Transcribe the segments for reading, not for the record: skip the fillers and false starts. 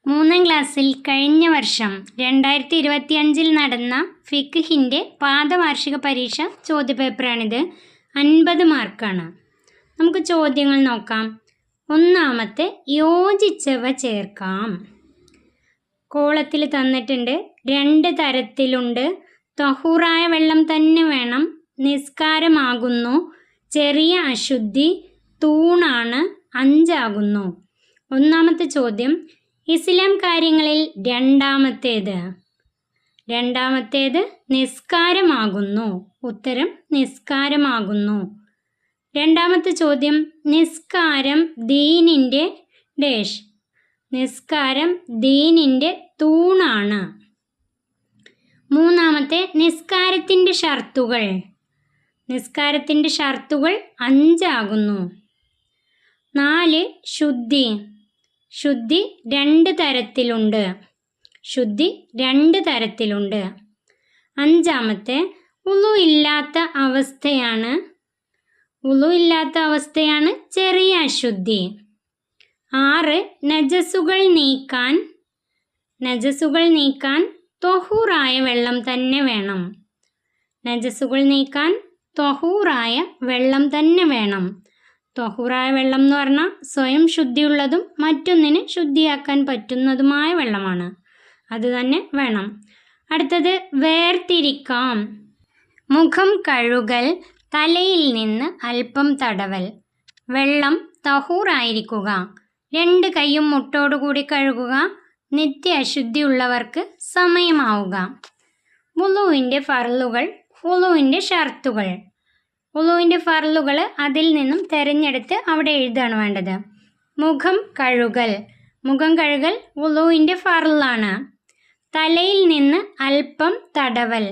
മൂന്നാം ക്ലാസ്സിൽ കഴിഞ്ഞ വർഷം 2025 നടന്ന ഫിഖ്ഹിൻ്റെ പാദവാർഷിക പരീക്ഷ ചോദ്യപേപ്പറാണിത്. 50 മാർക്കാണ്. നമുക്ക് ചോദ്യങ്ങൾ നോക്കാം. ഒന്നാമത്തെ, യോജിച്ചവ ചേർക്കാം. കോളത്തിൽ തന്നിട്ടുണ്ട്. 2 തരത്തിലുണ്ട്. തഹൂറായ വെള്ളം തന്നെ വേണം. നിസ്കാരമാകുന്നു. ചെറിയ അശുദ്ധി. തൂണാണ്. 5 ആകുന്നു. ഒന്നാമത്തെ ചോദ്യം, ഇസ്ലാം കാര്യങ്ങളിൽ രണ്ടാമത്തേത് നിസ്കാരമാകുന്നു. ഉത്തരം നിസ്കാരമാകുന്നു. രണ്ടാമത്തെ ചോദ്യം, നിസ്കാരം ദീനിൻ്റെ ഡേഷ്. നിസ്കാരം ദീനിൻ്റെ തൂണാണ്. മൂന്നാമത്തെ, നിസ്കാരത്തിൻ്റെ ഷർത്തുകൾ 5 ആകുന്നു. 4, ശുദ്ധി 2 തരത്തിലുണ്ട്. 5-ാമത്തെ, ഉളു ഇല്ലാത്ത അവസ്ഥയാണ് ചെറിയ അശുദ്ധി. 6, നജസുകൾ നീക്കാൻ ത്വഹൂറായ വെള്ളം തന്നെ വേണം. ത്വഹൂറായ വെള്ളം എന്ന് പറഞ്ഞാൽ സ്വയം ശുദ്ധിയുള്ളതും മറ്റൊന്നിന് ശുദ്ധിയാക്കാൻ പറ്റുന്നതുമായ വെള്ളമാണ്. അത് തന്നെ വേണം. അടുത്തത്, വേർതിരിക്കാം. മുഖം കഴുകൽ, തലയിൽ നിന്ന് അല്പം തടവൽ. വെള്ളം തഹൂറായിരിക്കുക. 2 കൈയും മുട്ടോടുകൂടി കഴുകുക. നിത്യ അശുദ്ധിയുള്ളവർക്ക് സമയമാവുക. വുളുവിൻ്റെ ഫർളുകൾ, വുളുവിൻ്റെ ഷർത്തുകൾ. വുളുവിൻ്റെ ഫർളുകൾ അതിൽ നിന്നും തിരഞ്ഞെടുത്ത് അവിടെ എഴുതാണ് വേണ്ടത്. മുഖം കഴുകൽ വുളുവിൻ്റെ ഫർളാണ്. തലയിൽ നിന്ന് അല്പം തടവൽ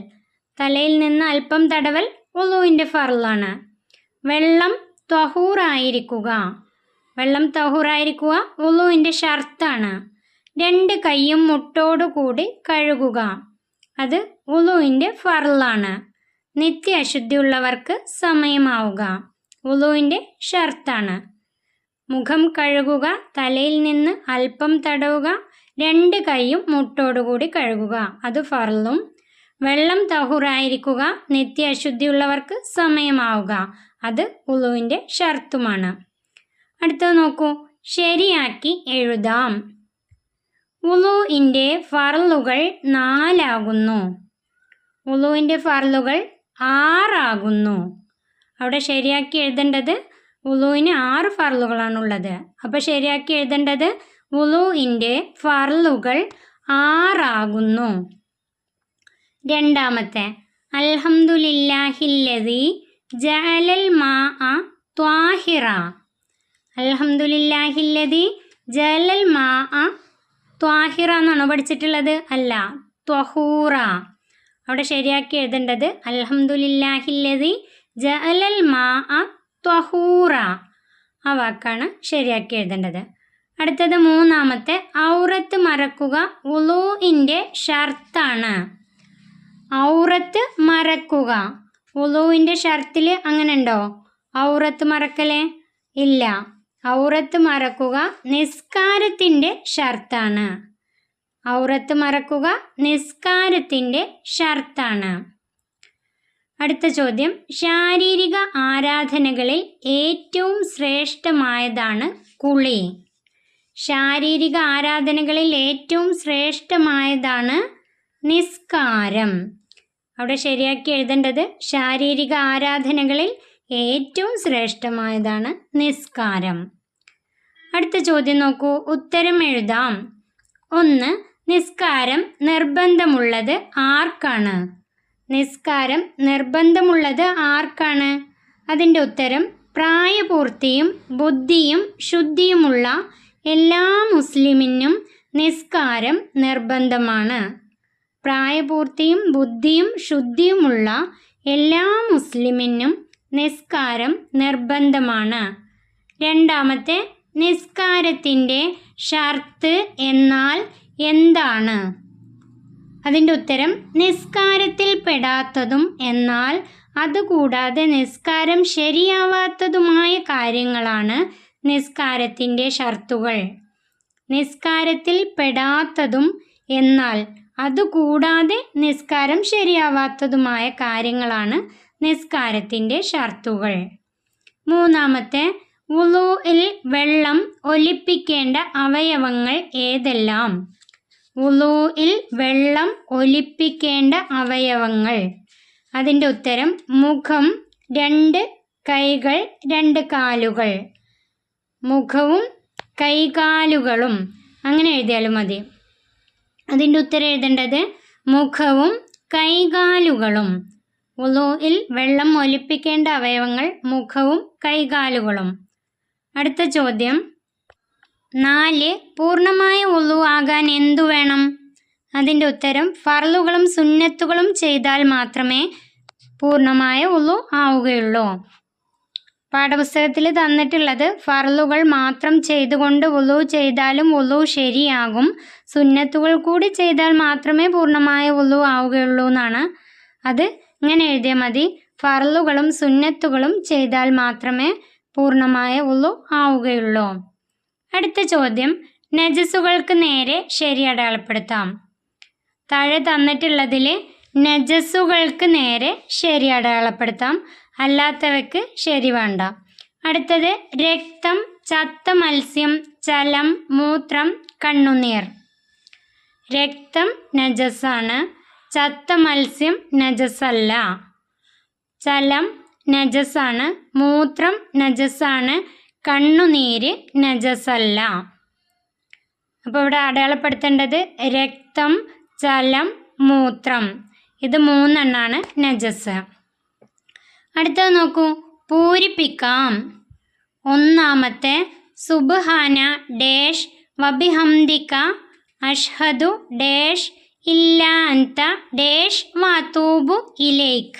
വുളുവിൻ്റെ ഫർളാണ്. വെള്ളം തഹൂറായിരിക്കുക വുളുവിൻ്റെ ഷർത്താണ്. 2 കൈയും മുട്ടോടുകൂടി കഴുകുക. അത് വുളുവിൻ്റെ ഫർളാണ്. നിത്യ അശുദ്ധിയുള്ളവർക്ക് സമയമാവുക. വുളുവിൻ്റെ ഷർത്താണ്. മുഖം കഴുകുക, തലയിൽ നിന്ന് അല്പം തടവുക, 2 കൈയും മുട്ടോടുകൂടി കഴുകുക. അത് ഫർളും. വെള്ളം തഹൂറായിരിക്കുക, നിത്യ അശുദ്ധിയുള്ളവർക്ക് സമയമാവുക. അത് വുളുവിൻ്റെ ഷർത്തുമാണ്. അടുത്തത് നോക്കൂ. ശരിയാക്കി എഴുതാം. വുളുവിൻ്റെ ഫർളുകൾ 4 ആകുന്നു. വുളുവിൻ്റെ ഫർളുകൾ 6 ആകുന്നു. അവിടെ ശരിയാക്കി എഴുതേണ്ടത് വുളുവിന് 6 ഫർളുകളാണുള്ളത്. അപ്പോൾ ശരിയാക്കി എഴുതേണ്ടത് വുളുവിൻ്റെ ഫർളുകൾ 6 ആകുന്നു. രണ്ടാമത്തെ, അൽഹംദുലില്ലാഹില്ലദീ ജഅലൽ മാഅ ത്വാഹിറ. അൽഹംദുലില്ലാഹില്ലദീ ജഅലൽ മാഅ ത്വാഹിറ എന്നാണോ പഠിച്ചിട്ടുള്ളത്? അല്ല, ത്വഹൂറ. അവിടെ ശരിയാക്കി എഴുതേണ്ടത് അൽഹംദുലില്ലാഹില്ലദീ ജഅലൽ മാഅ ത്വഹൂറ. ആ വാക്കാണ് ശരിയാക്കി എഴുതേണ്ടത്. അടുത്തത് മൂന്നാമത്തെ, ഔറത്ത് മറക്കുക വുളുവിൻ്റെ ഷർത്താണ്. ഔറത്ത് മറക്കുക വുളുവിൻ്റെ ഷർത്തിൽ അങ്ങനെ ഉണ്ടോ? ഔറത്ത് മറക്കലേ ഇല്ല. ഔറത്ത് മറക്കുക നിസ്കാരത്തിൻ്റെ ഷർത്താണ്. അടുത്ത ചോദ്യം, ശാരീരിക ആരാധനകളിൽ ഏറ്റവും ശ്രേഷ്ഠമായതാണ് കുളി. നിസ്കാരം. അവിടെ ശരിയാക്കി എഴുതേണ്ടത് ശാരീരിക ആരാധനകളിൽ ഏറ്റവും ശ്രേഷ്ഠമായതാണ് നിസ്കാരം. അടുത്ത ചോദ്യം നോക്കൂ. ഉത്തരം എഴുതാം. 1, നിസ്കാരം നിർബന്ധമുള്ളത് ആർക്കാണ്? അതിൻ്റെ ഉത്തരം പ്രായപൂർത്തിയും ബുദ്ധിയും ശുദ്ധിയുമുള്ള എല്ലാ മുസ്ലിമിനും നിസ്കാരം നിർബന്ധമാണ്. പ്രായപൂർത്തിയും ബുദ്ധിയും ശുദ്ധിയുമുള്ള എല്ലാ മുസ്ലിമിനും നിസ്കാരം നിർബന്ധമാണ്. രണ്ടാമത്തെ, നിസ്കാരത്തിൻ്റെ ഷർത്ത് എന്നാൽ എന്താണ്? അതിൻ്റെ ഉത്തരം നിസ്കാരത്തിൽ പെടാത്തതും എന്നാൽ അതുകൂടാതെ നിസ്കാരം ശരിയാവാത്തതുമായ കാര്യങ്ങളാണ് നിസ്കാരത്തിൻ്റെ ഷർത്തുകൾ. നിസ്കാരത്തിൽ പെടാത്തതും എന്നാൽ അതുകൂടാതെ നിസ്കാരം ശരിയാവാത്തതുമായ കാര്യങ്ങളാണ് നിസ്കാരത്തിൻ്റെ ഷർത്തുകൾ. മൂന്നാമത്തെ, വുളൂഇൽ വെള്ളം ഒലിപ്പിക്കേണ്ട അവയവങ്ങൾ ഏതെല്ലാം? വുളൂഇൽ വെള്ളം ഒലിപ്പിക്കേണ്ട അവയവങ്ങൾ. അതിൻ്റെ ഉത്തരം മുഖം, 2 കൈകൾ, 2 കാലുകൾ. മുഖവും കൈകാലുകളും അങ്ങനെ എഴുതിയാലും മതി. അതിൻ്റെ ഉത്തരം എഴുതേണ്ടത് മുഖവും കൈകാലുകളും. വുളൂഇൽ വെള്ളം ഒലിപ്പിക്കേണ്ട അവയവങ്ങൾ മുഖവും കൈകാലുകളും. അടുത്ത ചോദ്യം 4, പൂർണ്ണമായ വുളു ആകാൻ എന്തു വേണം? അതിൻ്റെ ഉത്തരം ഫർളുകളും സുന്നത്തുകളും ചെയ്താൽ മാത്രമേ പൂർണ്ണമായ വുളു ആവുകയുള്ളൂ. പാഠപുസ്തകത്തിൽ തന്നിട്ടുള്ളത് ഫർളുകൾ മാത്രം ചെയ്തുകൊണ്ട് വുളു ചെയ്താലും വുളു ശരിയാകും, സുന്നത്തുകൾ കൂടി ചെയ്താൽ മാത്രമേ പൂർണ്ണമായ വുളു ആവുകയുള്ളൂ എന്നാണ്. അത് ഇങ്ങനെ എഴുതിയാൽ മതി, ഫർളുകളും സുന്നത്തുകളും ചെയ്താൽ മാത്രമേ പൂർണ്ണമായ വുളു ആവുകയുള്ളൂ. അടുത്ത ചോദ്യം, നജസുകൾക്ക് നേരെ ശരി അടയാളപ്പെടുത്താം. താഴെ തന്നിട്ടുള്ളതിൽ നജസുകൾക്ക് നേരെ ശരി അടയാളപ്പെടുത്താം, അല്ലാത്തവയ്ക്ക് ശരി വേണ്ട. അടുത്തത് രക്തം, ചത്ത മത്സ്യം, ചലം, മൂത്രം, കണ്ണുനീർ. രക്തം നജസാണ്, ചത്ത മത്സ്യം നജസല്ല. ചലം നജസാണ്, മൂത്രം നജസാണ്, കണ്ണുനീര് നജസല്ല. അപ്പോൾ ഇവിടെ അടയാളപ്പെടുത്തേണ്ടത് രക്തം, ചലം, മൂത്രം, ഇത് 3 എണ്ണമാണ് നജസ്. അടുത്തത് നോക്കൂ, പൂരിപ്പിക്കാം. ഒന്നാമത്തെ, സുബ്ഹാന ഡാഷ് വബിഹംദിക അഷ്ഹദു ഡാഷ് ഇല്ലാ അൻത ഡാഷ് വഅതൂബു ഇലൈക്.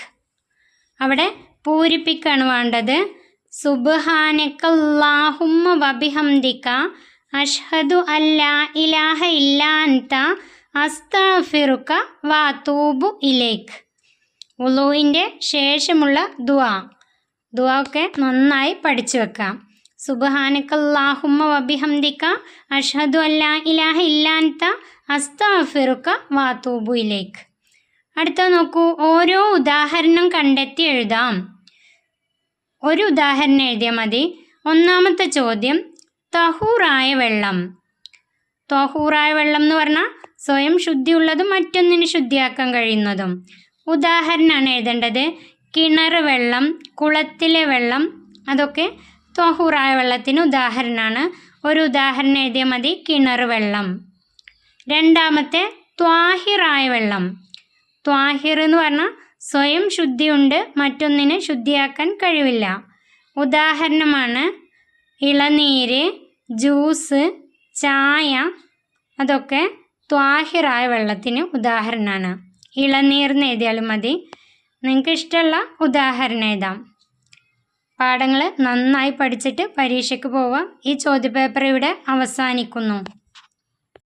അവിടെ പൂരിപ്പിക്കാണ് വേണ്ടത്. സുബ്ഹാനക്കല്ലാഹുമ്മ വബിഹംദിക അഷ്ഹദു അല്ലാ ഇലാഹ ഇല്ലാ അൻത അസ്തഗ്ഫിറുക വഅതൂബു ഇലൈക്. വുളൂഇൻ്റെ ശേഷമുള്ള ദുആ ഒക്കെ നന്നായി പഠിച്ചു വെക്കാം. സുബ്ഹാനക്കല്ലാഹുമ്മ വബിഹംദിക അഷ്ഹദു അല്ലാ ഇലാഹ ഇല്ലാ അൻത അസ്തഗ്ഫിറുക വഅതൂബു ഇലൈക്. അടുത്ത നോക്കൂ, ഓരോ ഉദാഹരണം കണ്ടെത്തി എഴുതാം. ഒരു ഉദാഹരണം എഴുതിയാൽ മതി. ഒന്നാമത്തെ ചോദ്യം, തഹൂറായ വെള്ളം. തഹൂറായ വെള്ളം എന്ന് പറഞ്ഞാൽ സ്വയം ശുദ്ധിയുള്ളതും മറ്റൊന്നിന് ശുദ്ധിയാക്കാൻ കഴിയുന്നതും. ഉദാഹരണമാണ് എഴുതേണ്ടത്. കിണർ വെള്ളം, കുളത്തിലെ വെള്ളം, അതൊക്കെ തഹൂറായ വെള്ളത്തിന് ഉദാഹരണമാണ്. ഒരു ഉദാഹരണം എഴുതിയാൽ മതി, കിണർ വെള്ളം. രണ്ടാമത്തെ, ത്വാഹിറായ വെള്ളം. ത്വാഹിർ എന്ന് പറഞ്ഞാൽ സ്വയം ശുദ്ധിയുണ്ട്, മറ്റൊന്നിനെ ശുദ്ധിയാക്കാൻ കഴിവില്ല. ഉദാഹരണമാണ് ഇളനീര്, ജ്യൂസ്, ചായ, അതൊക്കെ ത്വാഹിറായ വെള്ളത്തിന് ഉദാഹരണമാണ്. ഇളനീർന്ന് എഴുതിയാലും മതി. നിങ്ങൾക്ക് ഇഷ്ടമുള്ള ഉദാഹരണം എഴുതാം. പാഠങ്ങൾ നന്നായി പഠിച്ചിട്ട് പരീക്ഷയ്ക്ക് പോവാം. ഈ ചോദ്യപേപ്പർ ഇവിടെ അവസാനിക്കുന്നു.